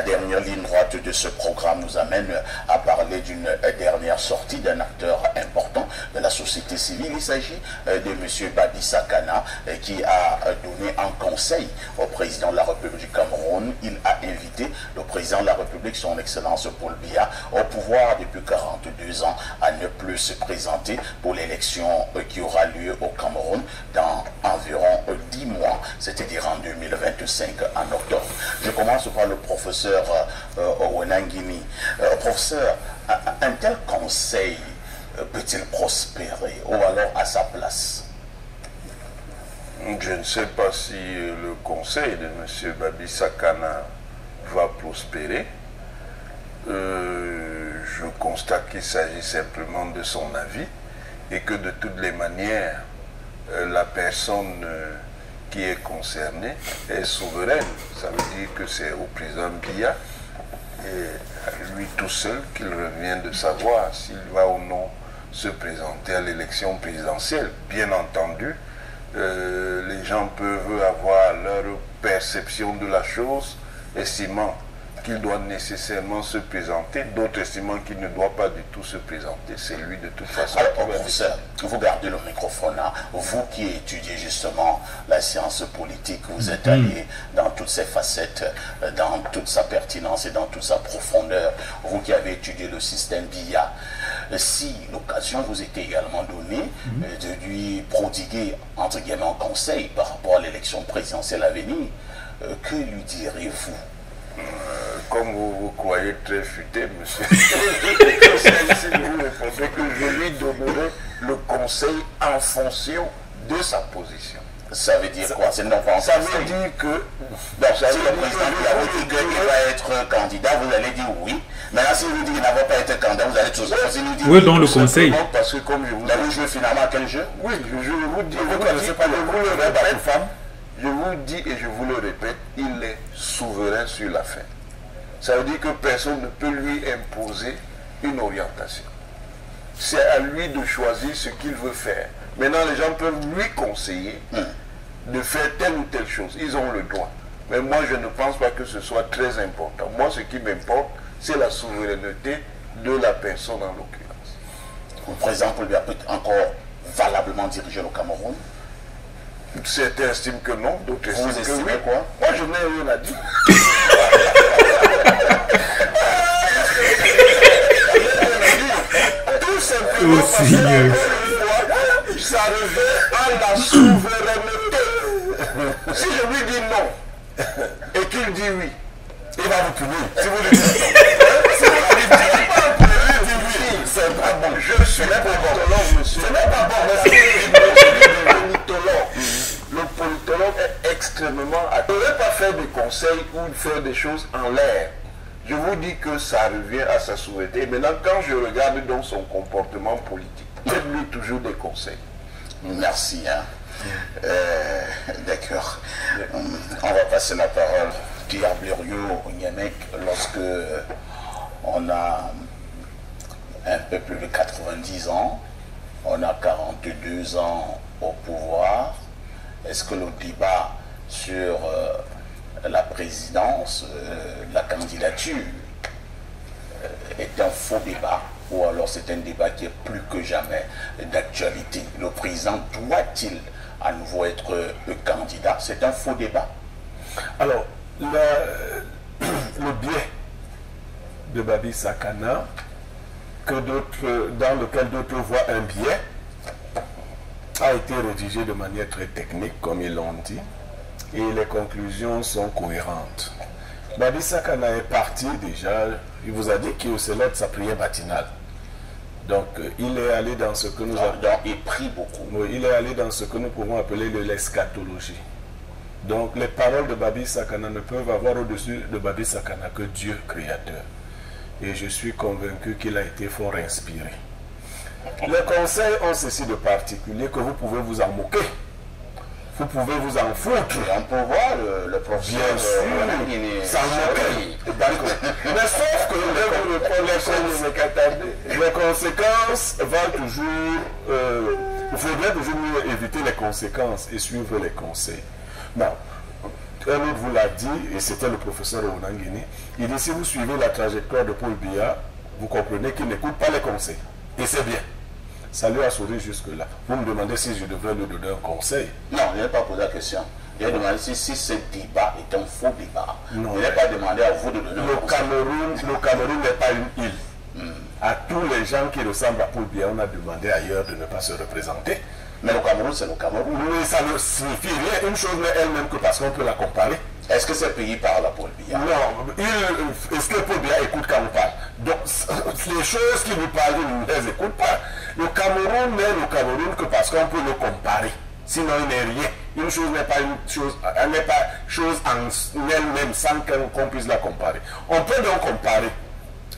dernière ligne droite de ce programme nous amène à parler d'une dernière sortie d'un acteur important de la société civile. Il s'agit de M. Babi Sakana qui a donné un conseil au président de la République du Cameroun. Il a invité le président de la République, son Excellence Paul Biya, au pouvoir depuis 42 ans, à ne plus se présenter pour l'élection qui aura lieu au Cameroun dans environ 10 mois, c'est-à-dire en 2025, en octobre. Je commence par le professeur Owenangini. Professeur, un tel conseil peut-il prospérer ou alors à sa place? Je ne sais pas si le conseil de M. Babi Sakana va prospérer. Je constate qu'il s'agit simplement de son avis et que de toutes les manières, la personne qui est concernée est souveraine. Ça veut dire que c'est au président Biya et à lui tout seul qu'il revient de savoir s'il va ou non se présenter à l'élection présidentielle. Bien entendu, les gens peuvent avoir leur perception de la chose, estimant qu'il doit nécessairement se présenter, d'autres estimant qu'il ne doit pas du tout se présenter. C'est lui de toute façon. Alors, professeur, vous gardez le microphone là. Vous qui étudiez justement la science politique, vous êtes allé dans toutes ses facettes, dans toute sa pertinence et dans toute sa profondeur. Vous qui avez étudié le système Biya, si l'occasion vous était également donnée de lui prodiguer, entre guillemets, un conseil par rapport à l'élection présidentielle à venir, que lui direz-vous? Comme vous croyez très futé, monsieur, si vous répondez que je lui donnerai le conseil en fonction de sa position. Ça veut dire quoi? Ça veut dire que... Donc, si le président vous dit qu'il va être candidat, vous allez dire oui. Maintenant, si vous dites qu'il ne va pas être candidat, vous allez tout ça. Oui, dans le conseil. Parce que comme je vous dis... Vous jouez finalement à quel jeu? Oui, je vous dis... Vous ne connaissez pas le répète, femme. Je vous dis et je vous le répète, il est souverain sur l'affaire. Ça veut dire que personne ne peut lui imposer une orientation. C'est à lui de choisir ce qu'il veut faire. Maintenant, les gens peuvent lui conseiller de faire telle ou telle chose. Ils ont le droit. Mais moi, je ne pense pas que ce soit très important. Moi, ce qui m'importe, c'est la souveraineté de la personne en l'occurrence. Le président Paul Biya peut encore valablement diriger le Cameroun? Certains estiment que non, d'autres estiment que oui. Quoi? Moi, je n'ai rien à dire. Tout simplement parce que ça revient à la souveraineté. Si je lui dis non et qu'il dit oui, il va vous punir. Si vous lui dites non, si vous lui dites oui, c'est pas bon. Je suis politologue, monsieur. Ce n'est pas bon. Le politologue est extrêmement... Je ne vais pas faire des conseils ou faire des choses en l'air. Je vous dis que ça revient à sa souveraineté. Maintenant, quand je regarde dans son comportement politique, faites-lui toujours des conseils. Merci. D'accord. On va passer la parole. Pierre Blériot, Niamek, lorsque on a un peu plus de 90 ans, on a 42 ans au pouvoir, est-ce que le débat sur la présidence, la candidature, est un faux débat ou alors c'est un débat qui est plus que jamais d'actualité? Le président doit-il à nouveau être candidat? C'est un faux débat? Alors, le biais de Babi Sakana, dans lequel d'autres voient un biais, a été rédigé de manière très technique, comme ils l'ont dit, et les conclusions sont cohérentes. Babi Sakana est parti déjà, il vous a dit qu'il se lève de sa prière matinale. Donc, il est allé dans ce que nous avons... Il prie beaucoup. Oui, il est allé dans ce que nous pouvons appeler l'eschatologie. Donc, les paroles de Babi Sakana ne peuvent avoir au-dessus de Babi Sakana que Dieu créateur. Et je suis convaincu qu'il a été fort inspiré. Les conseils ont ceci de particulier que vous pouvez vous en moquer. Vous pouvez vous en foutre. On peut voir le professeur. Bien sûr, s'en moquer. D'accord. Mais sauf que les conséquences vont toujours... il faudrait toujours éviter les conséquences et suivre les conseils. Bon, un autre vous l'a dit, et c'était le professeur Onangini, il dit si vous suivez la trajectoire de Paul Biya, vous comprenez qu'il n'écoute pas les conseils. Et c'est bien. Ça lui a souri jusque-là. Vous me demandez si je devrais lui donner un conseil. Non, je n'ai pas posé la question. Il a demandé si ce débat est un faux débat. Non, il n'a pas demandé à vous de donner un conseil. Le Cameroun n'est pas une île. À tous les gens qui ressemblent à Paul Biya, on a demandé ailleurs de ne pas se représenter. Mais le Cameroun, c'est le Cameroun. Oui, ça ne signifie rien. Une chose n'est elle-même que parce qu'on peut la comparer. Est-ce que c'est payé par la Paul Biya? Non. Est-ce que Paul Biya écoute quand on parle? Donc, les choses qui lui parlent, il ne les écoute pas. Le Cameroun n'est le Cameroun que parce qu'on peut le comparer. Sinon, il n'est rien. Une chose n'est pas une chose, elle n'est pas chose en elle-même sans qu'on puisse la comparer. On peut donc comparer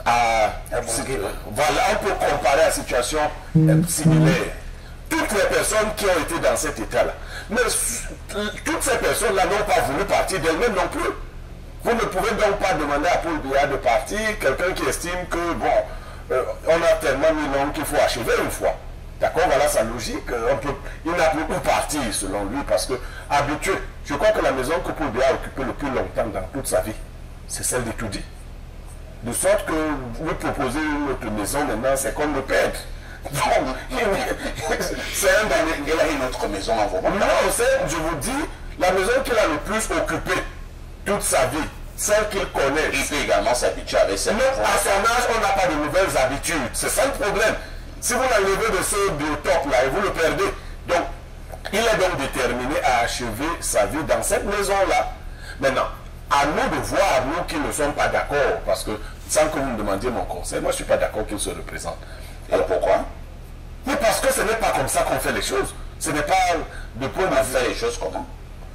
voilà, on peut comparer à situation similaire. Toutes les personnes qui ont été dans cet état-là. Mais toutes ces personnes-là n'ont pas voulu partir d'elles-mêmes non plus. Vous ne pouvez donc pas demander à Paul Biya de partir, quelqu'un qui estime que, bon, on a tellement mis l'homme qu'il faut achever une fois. D'accord, voilà sa logique. Il n'a plus où partir, selon lui, parce que, habitué, je crois que la maison que Paul Biya a occupée le plus longtemps dans toute sa vie, c'est celle d'Etoudi. De sorte que lui proposer une autre maison maintenant, c'est comme le perdre. C'est un dernier. Il a une autre maison en Vauban. Non, je vous dis, la maison qu'il a le plus occupée toute sa vie, celle qu'il connaît. Il peut également s'habituer avec cette maison. À son âge, on n'a pas de nouvelles habitudes. C'est ça le problème. Si vous l'enlevez de ce biotope-là et vous le perdez, donc il est donc déterminé à achever sa vie dans cette maison-là. Maintenant, à nous de voir, nous qui ne sommes pas d'accord, parce que sans que vous me demandiez mon conseil, moi je ne suis pas d'accord qu'il se représente. Alors pourquoi? Mais parce que ce n'est pas comme ça qu'on fait les choses. Ce n'est pas de point de vue. On fait les choses comment?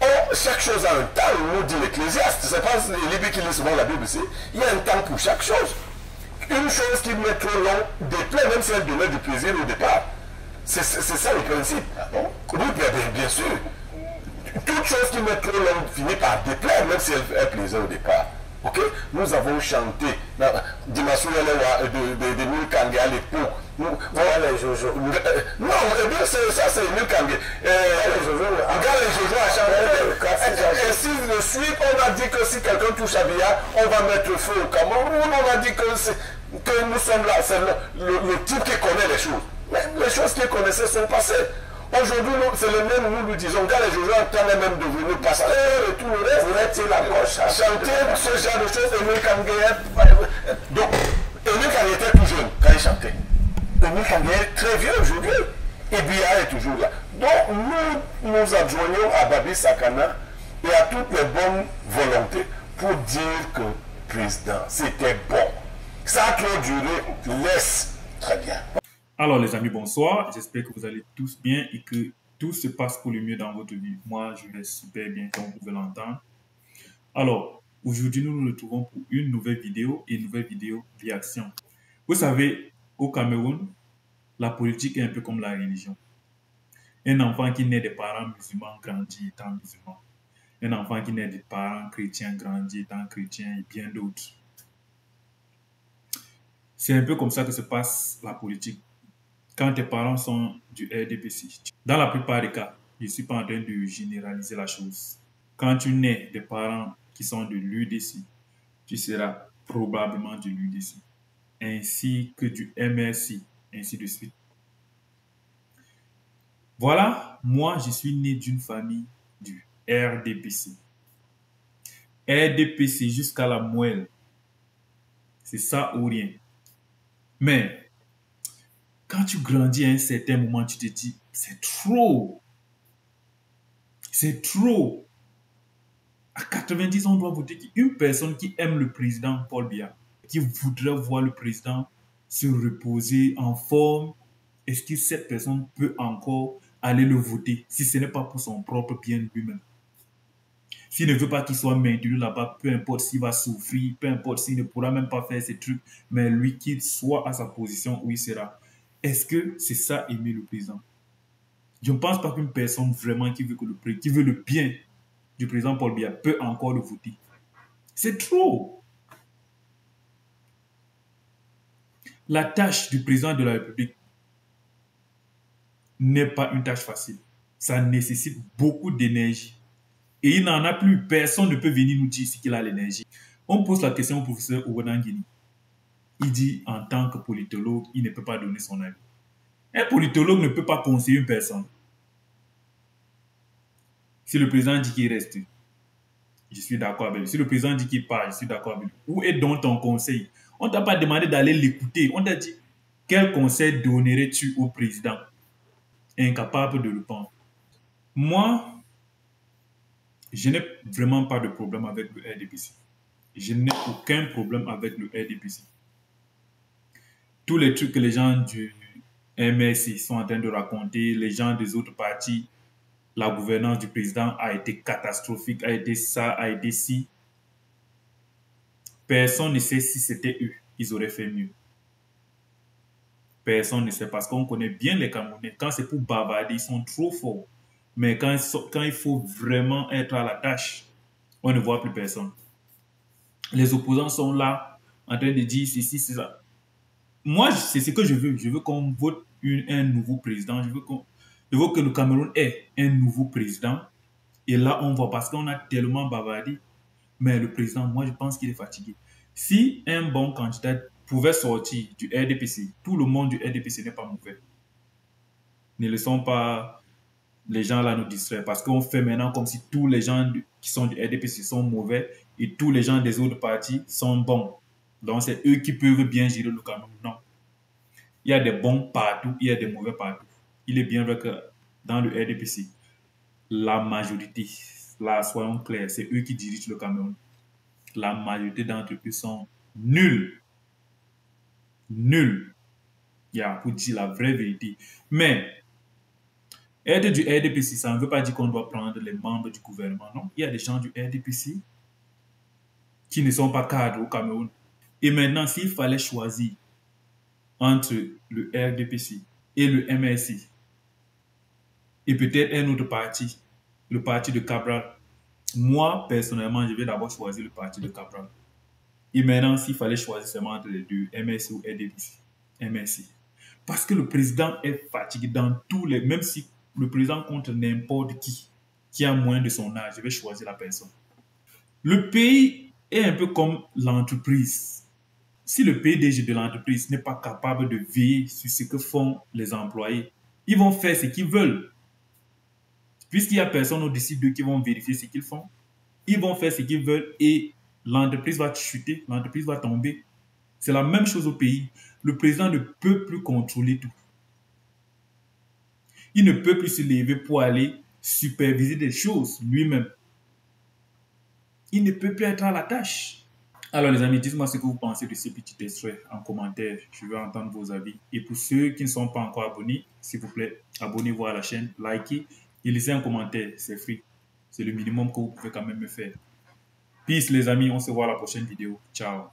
Oh, chaque chose a un temps, nous dit l'Ecclésiaste. C'est pas les Libres qui lisent souvent la Bible ici. Il y a un temps pour chaque chose. Une chose qui met trop long déplaît, même si elle donnait du plaisir au départ. C'est ça le principe. Ah bon? Oui, bien sûr. Toute chose qui met trop long finit par déplaire, même si elle fait plaisir au départ. Ok? Nous avons chanté Dimasou de Emile Kange à l'époque. Les Jojo. Non, eh bien, ça c'est Emile Kange. Regarde les Jojo à chanter. Et si de suite, on a dit que si quelqu'un touche à Biya, on va mettre feu au Cameroun. On a dit que nous sommes là. C'est le type qui connaît les choses. Mais les choses qu'il connaissait sont passées. Aujourd'hui, c'est le même, nous lui disons, quand les Jojo est même devenu pasteur et tout le reste, pourrait-il encore chanter ce genre de choses, Emile Kange. Donc, Emile Kange était tout jeune quand il chantait. Emile Kange est très vieux aujourd'hui. Et Biya est toujours là. Donc, nous adjoignons à Babi Sakana et à toutes les bonnes volontés pour dire que président, c'était bon. Ça a trop duré, laisse. Très bien. Alors les amis, bonsoir. J'espère que vous allez tous bien et que tout se passe pour le mieux dans votre vie. Moi, je vais super bien, comme vous pouvez l'entendre. Alors, aujourd'hui, nous nous retrouvons pour une nouvelle vidéo et une nouvelle vidéo réaction. Vous savez, au Cameroun, la politique est un peu comme la religion. Un enfant qui naît des parents musulmans grandit étant musulman. Un enfant qui naît des parents chrétiens grandit étant chrétien et bien d'autres. C'est un peu comme ça que se passe la politique. Quand tes parents sont du RDPC, dans la plupart des cas, je ne suis pas en train de généraliser la chose. Quand tu nais des parents qui sont de l'UDC, tu seras probablement de l'UDC, ainsi que du MRC, ainsi de suite. Voilà, moi je suis né d'une famille du RDPC. RDPC jusqu'à la moelle. C'est ça ou rien. Mais quand tu grandis à un certain moment, tu te dis, c'est trop. C'est trop. À 90 ans, on doit voter une personne qui aime le président Paul Biya, qui voudrait voir le président se reposer en forme. Est-ce que cette personne peut encore aller le voter si ce n'est pas pour son propre bien lui-même? S'il ne veut pas qu'il soit maintenu là-bas, peu importe s'il va souffrir, peu importe s'il ne pourra même pas faire ces trucs, mais lui qu'il soit à sa position où il sera. Est-ce que c'est ça aimer le président? Je ne pense pas qu'une personne vraiment qui veut le bien du président Paul Biya peut encore le voter. C'est trop. La tâche du président de la République n'est pas une tâche facile. Ça nécessite beaucoup d'énergie. Et il n'en a plus. Personne ne peut venir nous dire qu'il a l'énergie. On pose la question au professeur Ouwenangini. Il dit, en tant que politologue, il ne peut pas donner son avis. Un politologue ne peut pas conseiller une personne. Si le président dit qu'il reste, je suis d'accord avec lui. Si le président dit qu'il part, je suis d'accord avec lui. Où est donc ton conseil? On ne t'a pas demandé d'aller l'écouter. On t'a dit, quel conseil donnerais-tu au président? Incapable de le prendre. Moi, je n'ai vraiment pas de problème avec le RDPC. Je n'ai aucun problème avec le RDPC. Tous les trucs que les gens du MSI sont en train de raconter, les gens des autres partis, la gouvernance du président a été catastrophique, a été ça, a été ci. Personne ne sait si c'était eux, ils auraient fait mieux. Personne ne sait parce qu'on connaît bien les Camerounais. Quand c'est pour bavarder, ils sont trop forts. Mais quand il faut vraiment être à la tâche, on ne voit plus personne. Les opposants sont là en train de dire ceci, c'est ça. Moi, c'est ce que je veux. Je veux qu'on vote un nouveau président. Je veux que le Cameroun ait un nouveau président. Et là, on voit parce qu'on a tellement bavardé. Mais le président, moi, je pense qu'il est fatigué. Si un bon candidat pouvait sortir du RDPC, tout le monde du RDPC n'est pas mauvais. Ne laissons pas les gens là nous distraire. Parce qu'on fait maintenant comme si tous les gens qui sont du RDPC sont mauvais et tous les gens des autres partis sont bons. Donc, c'est eux qui peuvent bien gérer le Cameroun. Non. Il y a des bons partout, il y a des mauvais partout. Il est bien vrai que dans le RDPC, la majorité, là, soyons clairs, c'est eux qui dirigent le Cameroun. La majorité d'entre eux sont nuls. Nuls. Il y a pour dire la vraie vérité. Mais, être du RDPC, ça ne veut pas dire qu'on doit prendre les membres du gouvernement. Non, il y a des gens du RDPC qui ne sont pas cadres au Cameroun. Et maintenant, s'il fallait choisir entre le RDPC et le MSI, et peut-être un autre parti, le parti de Cabral, moi, personnellement, je vais d'abord choisir le parti de Cabral. Et maintenant, s'il fallait choisir seulement entre les deux, MSI ou RDPC, MSI. Parce que le président est fatigué dans tous les... Même si le président compte n'importe qui a moins de son âge, je vais choisir la personne. Le pays est un peu comme l'entreprise. Si le PDG de l'entreprise n'est pas capable de veiller sur ce que font les employés, ils vont faire ce qu'ils veulent. Puisqu'il n'y a personne au-dessus d'eux qui vont vérifier ce qu'ils font, ils vont faire ce qu'ils veulent et l'entreprise va chuter, l'entreprise va tomber. C'est la même chose au pays. Le président ne peut plus contrôler tout. Il ne peut plus se lever pour aller superviser des choses lui-même. Il ne peut plus être à la tâche. Alors les amis, dites-moi ce que vous pensez de ce petit extrait en commentaire. Je veux entendre vos avis. Et pour ceux qui ne sont pas encore abonnés, s'il vous plaît, abonnez-vous à la chaîne, likez et laissez un commentaire. C'est free. C'est le minimum que vous pouvez quand même me faire. Peace les amis, on se voit à la prochaine vidéo. Ciao.